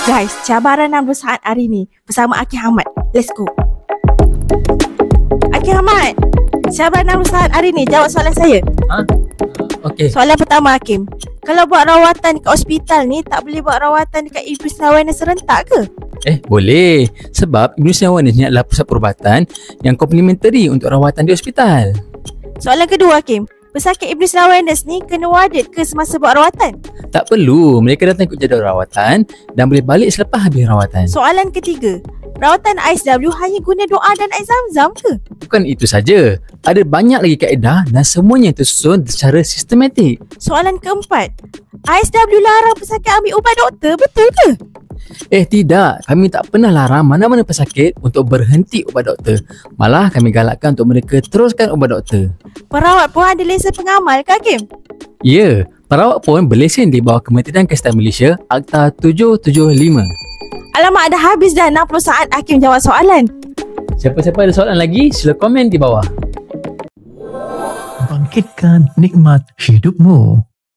Guys, cabaran 60 saat hari ni bersama Akif Ahmad. Let's go. Akif Ahmad, cabaran 60 saat hari ni, jawab soalan saya. Okey. Soalan pertama Hakim, kalau buat rawatan kat hospital ni, tak boleh buat rawatan dekat Iblis Awareness serentak ke? Boleh. Sebab Iblis Awareness ni adalah pusat perubatan yang komplementari untuk rawatan di hospital. Soalan kedua Hakim, pesakit Iblis Awareness ni kena wadid ke semasa buat rawatan? Tak perlu. Mereka datang ikut jadual rawatan dan boleh balik selepas habis rawatan. Soalan ketiga, rawatan ISW hanya guna doa dan air zam-zam ke? Bukan itu saja. Ada banyak lagi kaedah dan semuanya tersusun secara sistematik. Soalan keempat, ISW larang pesakit ambil ubat doktor, betul ke? Tidak. Kami tak pernah larang mana-mana pesakit untuk berhenti ubat doktor. Malah kami galakkan untuk mereka teruskan ubat doktor. Perawat pun ada lesen pengamal ke Hakim? Ya, perawat pun berlesen di bawah Kementerian Kesihatan Malaysia Akta 775. Alamak, dah habis dah 60 saat Hakim jawab soalan. Siapa-siapa ada soalan lagi, sila komen di bawah. Bangkitkan nikmat hidupmu.